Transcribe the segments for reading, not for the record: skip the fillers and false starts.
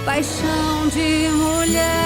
paixão de mulher.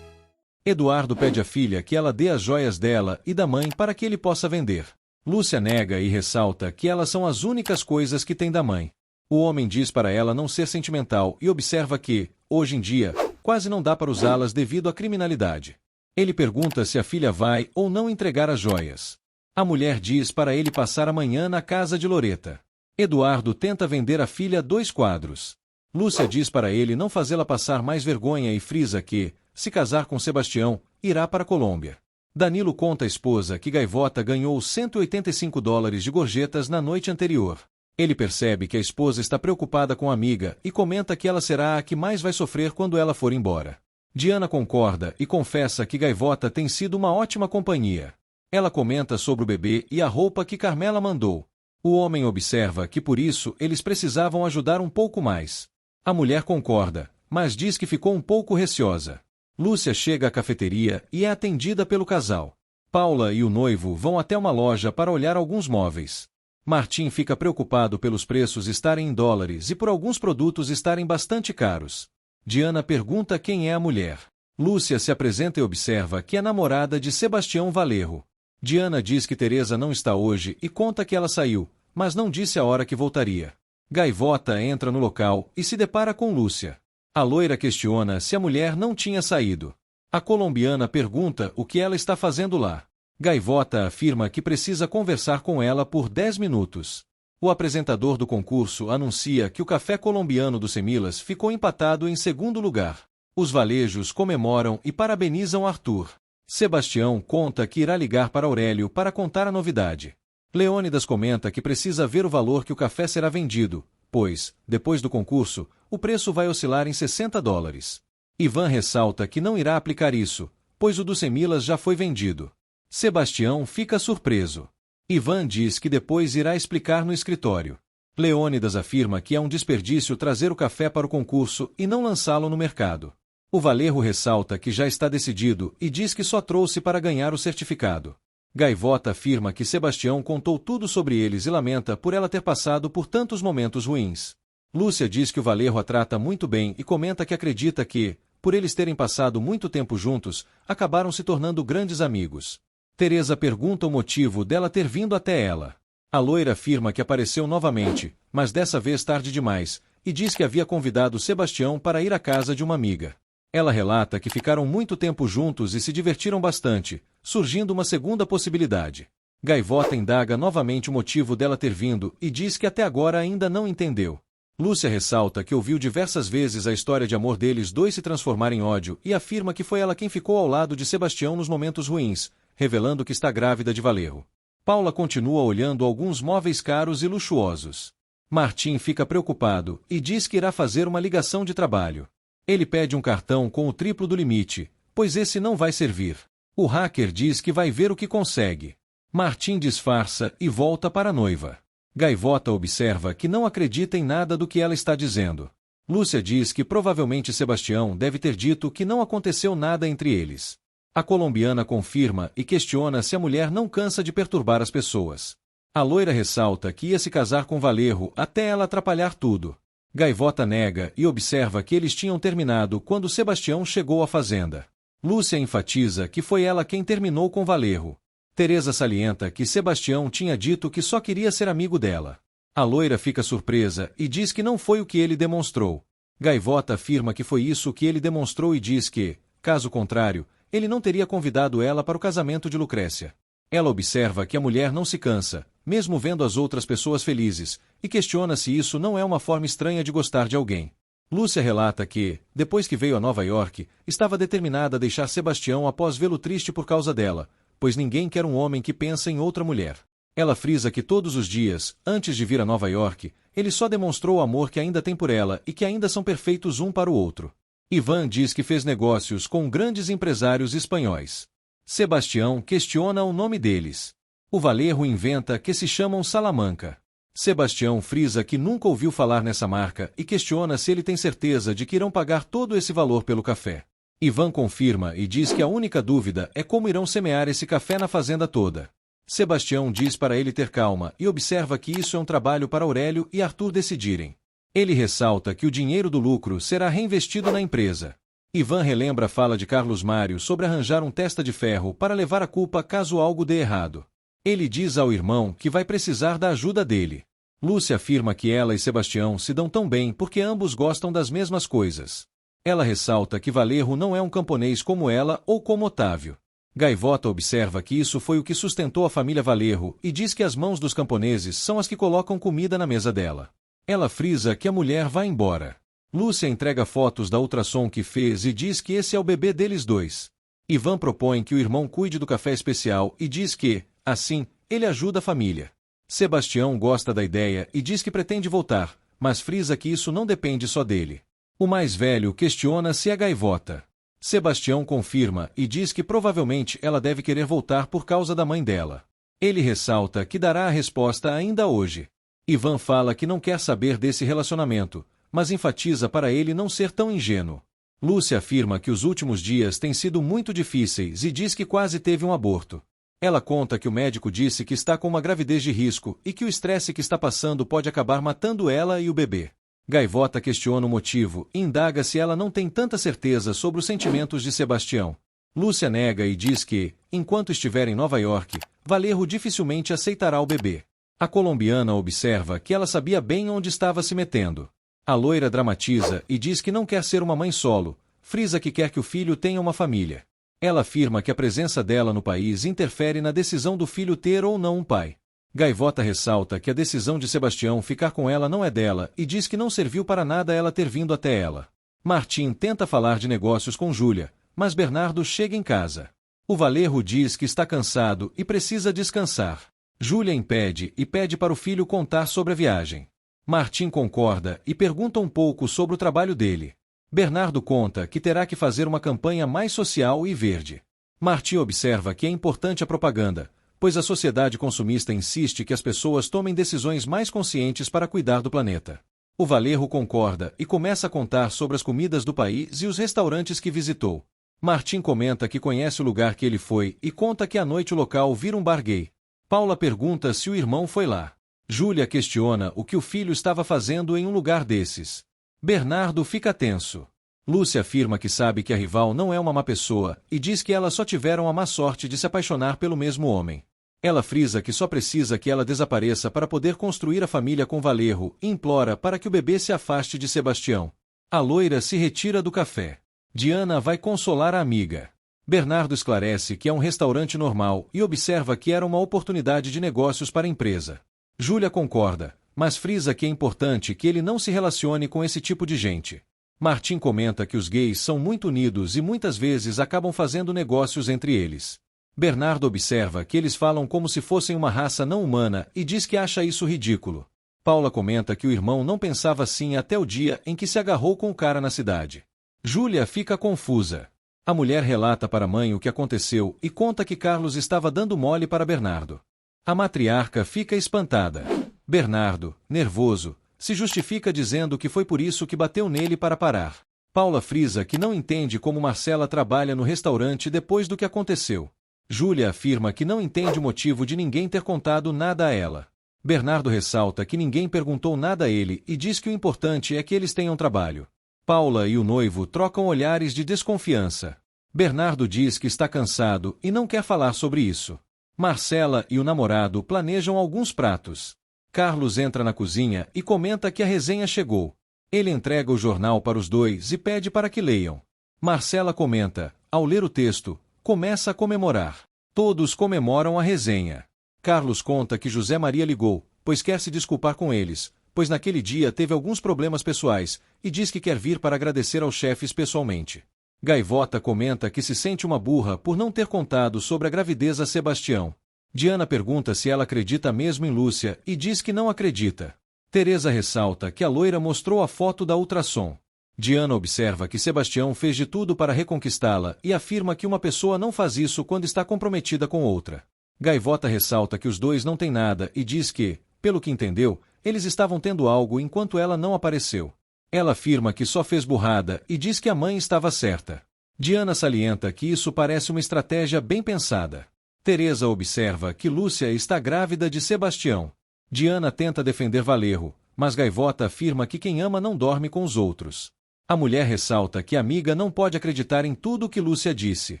Eduardo pede à filha que ela dê as joias dela e da mãe para que ele possa vender. Lúcia nega e ressalta que elas são as únicas coisas que tem da mãe. O homem diz para ela não ser sentimental e observa que, hoje em dia, quase não dá para usá-las devido à criminalidade. Ele pergunta se a filha vai ou não entregar as joias. A mulher diz para ele passar amanhã na casa de Loreta. Eduardo tenta vender à filha 2 quadros. Lúcia diz para ele não fazê-la passar mais vergonha e frisa que, se casar com Sebastião, irá para a Colômbia. Danilo conta à esposa que Gaivota ganhou $185 de gorjetas na noite anterior. Ele percebe que a esposa está preocupada com a amiga e comenta que ela será a que mais vai sofrer quando ela for embora. Diana concorda e confessa que Gaivota tem sido uma ótima companhia. Ela comenta sobre o bebê e a roupa que Carmela mandou. O homem observa que por isso eles precisavam ajudar um pouco mais. A mulher concorda, mas diz que ficou um pouco receosa. Lúcia chega à cafeteria e é atendida pelo casal. Paula e o noivo vão até uma loja para olhar alguns móveis. Martim fica preocupado pelos preços estarem em dólares e por alguns produtos estarem bastante caros. Diana pergunta quem é a mulher. Lúcia se apresenta e observa que é namorada de Sebastião Valerro. Diana diz que Teresa não está hoje e conta que ela saiu, mas não disse a hora que voltaria. Gaivota entra no local e se depara com Lúcia. A loira questiona se a mulher não tinha saído. A colombiana pergunta o que ela está fazendo lá. Gaivota afirma que precisa conversar com ela por 10 minutos. O apresentador do concurso anuncia que o café colombiano do Semilas ficou empatado em segundo lugar. Os valejos comemoram e parabenizam Arthur. Sebastião conta que irá ligar para Aurélio para contar a novidade. Leônidas comenta que precisa ver o valor que o café será vendido, pois, depois do concurso, o preço vai oscilar em $60. Ivan ressalta que não irá aplicar isso, pois o do Semilas já foi vendido. Sebastião fica surpreso. Ivan diz que depois irá explicar no escritório. Leônidas afirma que é um desperdício trazer o café para o concurso e não lançá-lo no mercado. O Valerro ressalta que já está decidido e diz que só trouxe para ganhar o certificado. Gaivota afirma que Sebastião contou tudo sobre eles e lamenta por ela ter passado por tantos momentos ruins. Lúcia diz que o Valerro a trata muito bem e comenta que acredita que, por eles terem passado muito tempo juntos, acabaram se tornando grandes amigos. Teresa pergunta o motivo dela ter vindo até ela. A loira afirma que apareceu novamente, mas dessa vez tarde demais, e diz que havia convidado Sebastião para ir à casa de uma amiga. Ela relata que ficaram muito tempo juntos e se divertiram bastante, surgindo uma segunda possibilidade. Gaivota indaga novamente o motivo dela ter vindo e diz que até agora ainda não entendeu. Lúcia ressalta que ouviu diversas vezes a história de amor deles dois se transformar em ódio e afirma que foi ela quem ficou ao lado de Sebastião nos momentos ruins, revelando que está grávida de Valerro. Paula continua olhando alguns móveis caros e luxuosos. Martim fica preocupado e diz que irá fazer uma ligação de trabalho. Ele pede um cartão com o triplo do limite, pois esse não vai servir. O hacker diz que vai ver o que consegue. Martim disfarça e volta para a noiva. Gaivota observa que não acredita em nada do que ela está dizendo. Lúcia diz que provavelmente Sebastião deve ter dito que não aconteceu nada entre eles. A colombiana confirma e questiona se a mulher não cansa de perturbar as pessoas. A loira ressalta que ia se casar com Valerro até ela atrapalhar tudo. Gaivota nega e observa que eles tinham terminado quando Sebastião chegou à fazenda. Lúcia enfatiza que foi ela quem terminou com Valerro. Teresa salienta que Sebastião tinha dito que só queria ser amigo dela. A loira fica surpresa e diz que não foi o que ele demonstrou. Gaivota afirma que foi isso que ele demonstrou e diz que, caso contrário, ele não teria convidado ela para o casamento de Lucrécia. Ela observa que a mulher não se cansa, mesmo vendo as outras pessoas felizes, e questiona se isso não é uma forma estranha de gostar de alguém. Lúcia relata que, depois que veio a Nova York, estava determinada a deixar Sebastião após vê-lo triste por causa dela, pois ninguém quer um homem que pensa em outra mulher. Ela frisa que todos os dias, antes de vir a Nova York, ele só demonstrou o amor que ainda tem por ela e que ainda são perfeitos um para o outro. Ivan diz que fez negócios com grandes empresários espanhóis. Sebastião questiona o nome deles. O Valerro inventa que se chamam Salamanca. Sebastião frisa que nunca ouviu falar nessa marca e questiona se ele tem certeza de que irão pagar todo esse valor pelo café. Ivan confirma e diz que a única dúvida é como irão semear esse café na fazenda toda. Sebastião diz para ele ter calma e observa que isso é um trabalho para Aurélio e Arthur decidirem. Ele ressalta que o dinheiro do lucro será reinvestido na empresa. Ivan relembra a fala de Carlos Mário sobre arranjar um testa de ferro para levar a culpa caso algo dê errado. Ele diz ao irmão que vai precisar da ajuda dele. Lúcia afirma que ela e Sebastião se dão tão bem porque ambos gostam das mesmas coisas. Ela ressalta que Valerro não é um camponês como ela ou como Otávio. Gaivota observa que isso foi o que sustentou a família Valerro e diz que as mãos dos camponeses são as que colocam comida na mesa dela. Ela frisa que a mulher vai embora. Lúcia entrega fotos da ultrassom que fez e diz que esse é o bebê deles dois. Ivan propõe que o irmão cuide do café especial e diz que, assim, ele ajuda a família. Sebastião gosta da ideia e diz que pretende voltar, mas frisa que isso não depende só dele. O mais velho questiona se é Gaivota. Sebastião confirma e diz que provavelmente ela deve querer voltar por causa da mãe dela. Ele ressalta que dará a resposta ainda hoje. Ivan fala que não quer saber desse relacionamento, mas enfatiza para ele não ser tão ingênuo. Lúcia afirma que os últimos dias têm sido muito difíceis e diz que quase teve um aborto. Ela conta que o médico disse que está com uma gravidez de risco e que o estresse que está passando pode acabar matando ela e o bebê. Gaivota questiona o motivo e indaga se ela não tem tanta certeza sobre os sentimentos de Sebastião. Lúcia nega e diz que, enquanto estiver em Nova York, Valerro dificilmente aceitará o bebê. A colombiana observa que ela sabia bem onde estava se metendo. A loira dramatiza e diz que não quer ser uma mãe solo, frisa que quer que o filho tenha uma família. Ela afirma que a presença dela no país interfere na decisão do filho ter ou não um pai. Gaivota ressalta que a decisão de Sebastião ficar com ela não é dela e diz que não serviu para nada ela ter vindo até ela. Martim tenta falar de negócios com Júlia, mas Bernardo chega em casa. O Valerro diz que está cansado e precisa descansar. Júlia impede e pede para o filho contar sobre a viagem. Martim concorda e pergunta um pouco sobre o trabalho dele. Bernardo conta que terá que fazer uma campanha mais social e verde. Martim observa que é importante a propaganda, pois a sociedade consumista insiste que as pessoas tomem decisões mais conscientes para cuidar do planeta. O Valerro concorda e começa a contar sobre as comidas do país e os restaurantes que visitou. Martim comenta que conhece o lugar que ele foi e conta que à noite o local vira um bar gay. Paula pergunta se o irmão foi lá. Júlia questiona o que o filho estava fazendo em um lugar desses. Bernardo fica tenso. Lúcia afirma que sabe que a rival não é uma má pessoa e diz que elas só tiveram a má sorte de se apaixonar pelo mesmo homem. Ela frisa que só precisa que ela desapareça para poder construir a família com Valerro e implora para que o bebê se afaste de Sebastião. A loira se retira do café. Diana vai consolar a amiga. Bernardo esclarece que é um restaurante normal e observa que era uma oportunidade de negócios para a empresa. Júlia concorda, mas frisa que é importante que ele não se relacione com esse tipo de gente. Martim comenta que os gays são muito unidos e muitas vezes acabam fazendo negócios entre eles. Bernardo observa que eles falam como se fossem uma raça não humana e diz que acha isso ridículo. Paula comenta que o irmão não pensava assim até o dia em que se agarrou com o cara na cidade. Júlia fica confusa. A mulher relata para a mãe o que aconteceu e conta que Carlos estava dando mole para Bernardo. A matriarca fica espantada. Bernardo, nervoso, se justifica dizendo que foi por isso que bateu nele para parar. Paula frisa que não entende como Marcela trabalha no restaurante depois do que aconteceu. Júlia afirma que não entende o motivo de ninguém ter contado nada a ela. Bernardo ressalta que ninguém perguntou nada a ele e diz que o importante é que eles tenham trabalho. Paula e o noivo trocam olhares de desconfiança. Bernardo diz que está cansado e não quer falar sobre isso. Marcela e o namorado planejam alguns pratos. Carlos entra na cozinha e comenta que a resenha chegou. Ele entrega o jornal para os dois e pede para que leiam. Marcela comenta, ao ler o texto, começa a comemorar. Todos comemoram a resenha. Carlos conta que José Maria ligou, pois quer se desculpar com eles, pois naquele dia teve alguns problemas pessoais, e diz que quer vir para agradecer aos chefes pessoalmente. Gaivota comenta que se sente uma burra por não ter contado sobre a gravidez a Sebastião. Diana pergunta se ela acredita mesmo em Lúcia e diz que não acredita. Teresa ressalta que a loira mostrou a foto da ultrassom. Diana observa que Sebastião fez de tudo para reconquistá-la e afirma que uma pessoa não faz isso quando está comprometida com outra. Gaivota ressalta que os dois não têm nada e diz que, pelo que entendeu, eles estavam tendo algo enquanto ela não apareceu. Ela afirma que só fez burrada e diz que a mãe estava certa. Diana salienta que isso parece uma estratégia bem pensada. Teresa observa que Lúcia está grávida de Sebastião. Diana tenta defender Valerro, mas Gaivota afirma que quem ama não dorme com os outros. A mulher ressalta que a amiga não pode acreditar em tudo o que Lúcia disse.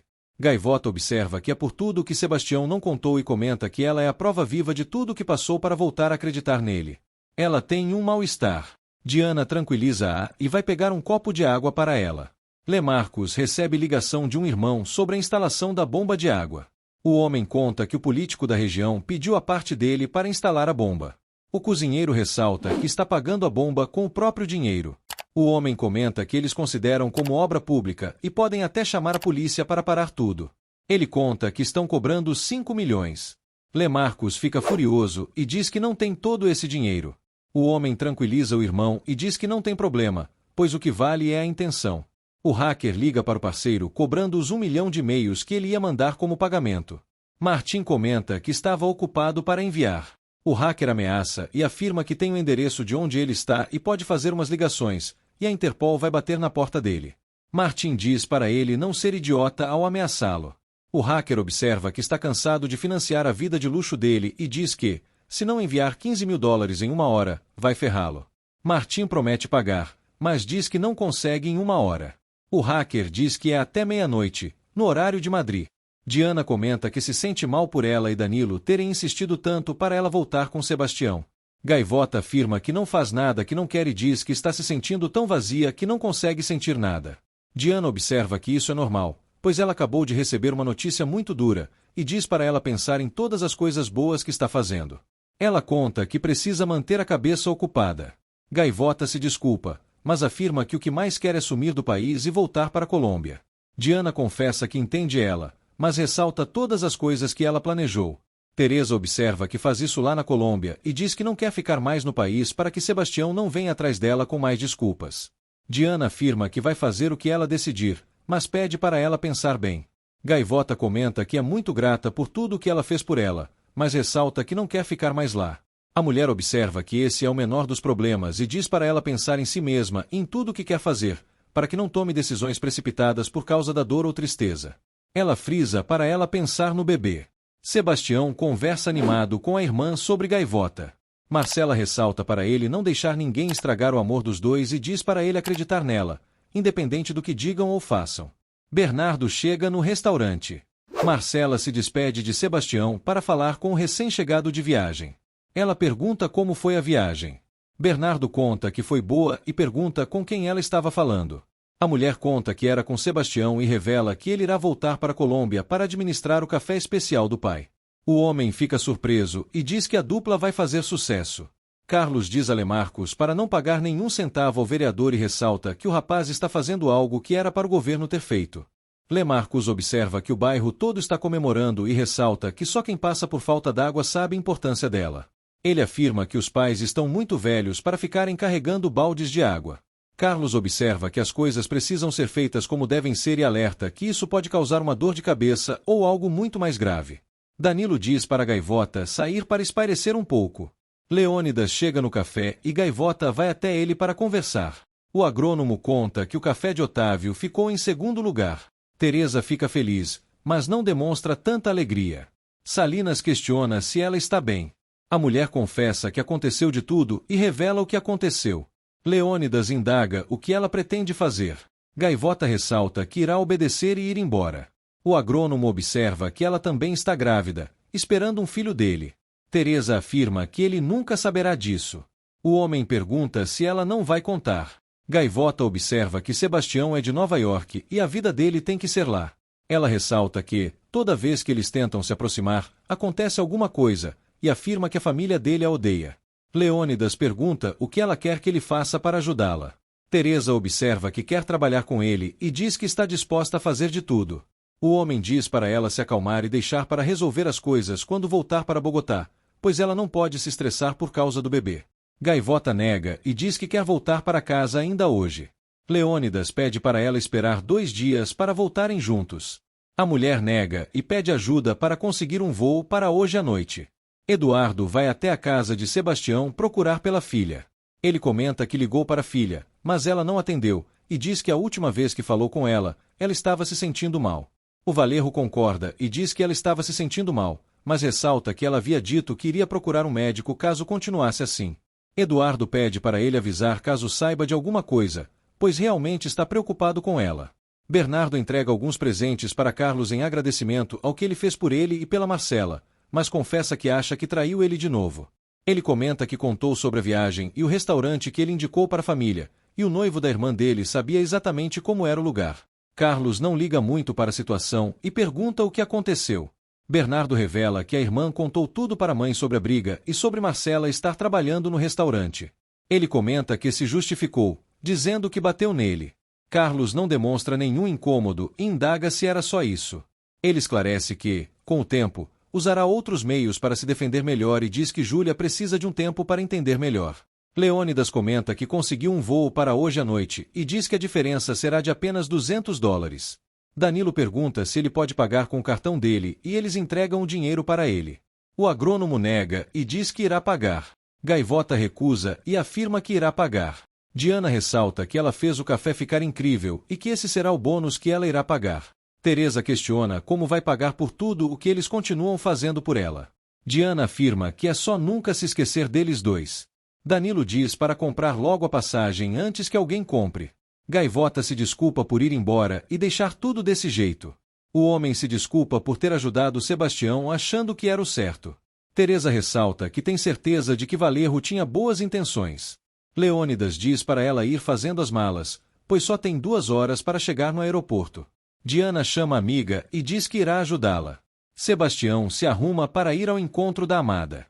Gaivota observa que é por tudo que Sebastião não contou e comenta que ela é a prova viva de tudo o que passou para voltar a acreditar nele. Ela tem um mal-estar. Diana tranquiliza-a e vai pegar um copo de água para ela. Lemarcus recebe ligação de um irmão sobre a instalação da bomba de água. O homem conta que o político da região pediu a parte dele para instalar a bomba. O cozinheiro ressalta que está pagando a bomba com o próprio dinheiro. O homem comenta que eles consideram como obra pública e podem até chamar a polícia para parar tudo. Ele conta que estão cobrando 5 milhões. Lemarcus fica furioso e diz que não tem todo esse dinheiro. O homem tranquiliza o irmão e diz que não tem problema, pois o que vale é a intenção. O hacker liga para o parceiro cobrando os 1 milhão de e-mails que ele ia mandar como pagamento. Martin comenta que estava ocupado para enviar. O hacker ameaça e afirma que tem o endereço de onde ele está e pode fazer umas ligações, e a Interpol vai bater na porta dele. Martin diz para ele não ser idiota ao ameaçá-lo. O hacker observa que está cansado de financiar a vida de luxo dele e diz que, se não enviar 15 mil dólares em 1 hora, vai ferrá-lo. Martin promete pagar, mas diz que não consegue em 1 hora. O hacker diz que é até meia-noite, no horário de Madrid. Diana comenta que se sente mal por ela e Danilo terem insistido tanto para ela voltar com Sebastião. Gaivota afirma que não faz nada que não quer e diz que está se sentindo tão vazia que não consegue sentir nada. Diana observa que isso é normal, pois ela acabou de receber uma notícia muito dura, e diz para ela pensar em todas as coisas boas que está fazendo. Ela conta que precisa manter a cabeça ocupada. Gaivota se desculpa, mas afirma que o que mais quer é sumir do país e voltar para a Colômbia. Diana confessa que entende ela, mas ressalta todas as coisas que ela planejou. Teresa observa que faz isso lá na Colômbia e diz que não quer ficar mais no país para que Sebastião não venha atrás dela com mais desculpas. Diana afirma que vai fazer o que ela decidir, mas pede para ela pensar bem. Gaivota comenta que é muito grata por tudo o que ela fez por ela, mas ressalta que não quer ficar mais lá. A mulher observa que esse é o menor dos problemas e diz para ela pensar em si mesma e em tudo o que quer fazer, para que não tome decisões precipitadas por causa da dor ou tristeza. Ela frisa para ela pensar no bebê. Sebastião conversa animado com a irmã sobre Gaivota. Marcela ressalta para ele não deixar ninguém estragar o amor dos dois e diz para ele acreditar nela, independente do que digam ou façam. Bernardo chega no restaurante. Marcela se despede de Sebastião para falar com o recém-chegado de viagem. Ela pergunta como foi a viagem. Bernardo conta que foi boa e pergunta com quem ela estava falando. A mulher conta que era com Sebastião e revela que ele irá voltar para a Colômbia para administrar o café especial do pai. O homem fica surpreso e diz que a dupla vai fazer sucesso. Carlos diz a Lemarcus para não pagar nenhum centavo ao vereador e ressalta que o rapaz está fazendo algo que era para o governo ter feito. Lemarcus observa que o bairro todo está comemorando e ressalta que só quem passa por falta d'água sabe a importância dela. Ele afirma que os pais estão muito velhos para ficarem carregando baldes de água. Carlos observa que as coisas precisam ser feitas como devem ser e alerta que isso pode causar uma dor de cabeça ou algo muito mais grave. Danilo diz para Gaivota sair para espairecer um pouco. Leônidas chega no café e Gaivota vai até ele para conversar. O agrônomo conta que o café de Otávio ficou em segundo lugar. Teresa fica feliz, mas não demonstra tanta alegria. Salinas questiona se ela está bem. A mulher confessa que aconteceu de tudo e revela o que aconteceu. Leônidas indaga o que ela pretende fazer. Gaivota ressalta que irá obedecer e ir embora. O agrônomo observa que ela também está grávida, esperando um filho dele. Teresa afirma que ele nunca saberá disso. O homem pergunta se ela não vai contar. Gaivota observa que Sebastião é de Nova York e a vida dele tem que ser lá. Ela ressalta que, toda vez que eles tentam se aproximar, acontece alguma coisa, e afirma que a família dele a odeia. Leônidas pergunta o que ela quer que ele faça para ajudá-la. Teresa observa que quer trabalhar com ele e diz que está disposta a fazer de tudo. O homem diz para ela se acalmar e deixar para resolver as coisas quando voltar para Bogotá, pois ela não pode se estressar por causa do bebê. Gaivota nega e diz que quer voltar para casa ainda hoje. Leônidas pede para ela esperar 2 dias para voltarem juntos. A mulher nega e pede ajuda para conseguir um voo para hoje à noite. Eduardo vai até a casa de Sebastião procurar pela filha. Ele comenta que ligou para a filha, mas ela não atendeu, e diz que a última vez que falou com ela, ela estava se sentindo mal. O Valerro concorda e diz que ela estava se sentindo mal, mas ressalta que ela havia dito que iria procurar um médico caso continuasse assim. Eduardo pede para ele avisar caso saiba de alguma coisa, pois realmente está preocupado com ela. Bernardo entrega alguns presentes para Carlos em agradecimento ao que ele fez por ele e pela Marcela, mas confessa que acha que traiu ele de novo. Ele comenta que contou sobre a viagem e o restaurante que ele indicou para a família, e o noivo da irmã dele sabia exatamente como era o lugar. Carlos não liga muito para a situação e pergunta o que aconteceu. Bernardo revela que a irmã contou tudo para a mãe sobre a briga e sobre Marcela estar trabalhando no restaurante. Ele comenta que se justificou, dizendo que bateu nele. Carlos não demonstra nenhum incômodo e indaga se era só isso. Ele esclarece que, com o tempo, usará outros meios para se defender melhor e diz que Júlia precisa de um tempo para entender melhor. Leônidas comenta que conseguiu um voo para hoje à noite e diz que a diferença será de apenas $200. Danilo pergunta se ele pode pagar com o cartão dele e eles entregam o dinheiro para ele. O agrônomo nega e diz que irá pagar. Gaivota recusa e afirma que irá pagar. Diana ressalta que ela fez o café ficar incrível e que esse será o bônus que ela irá pagar. Teresa questiona como vai pagar por tudo o que eles continuam fazendo por ela. Diana afirma que é só nunca se esquecer deles dois. Danilo diz para comprar logo a passagem antes que alguém compre. Gaivota se desculpa por ir embora e deixar tudo desse jeito. O homem se desculpa por ter ajudado Sebastião achando que era o certo. Teresa ressalta que tem certeza de que Valerro tinha boas intenções. Leônidas diz para ela ir fazendo as malas, pois só tem 2 horas para chegar no aeroporto. Diana chama a amiga e diz que irá ajudá-la. Sebastião se arruma para ir ao encontro da amada.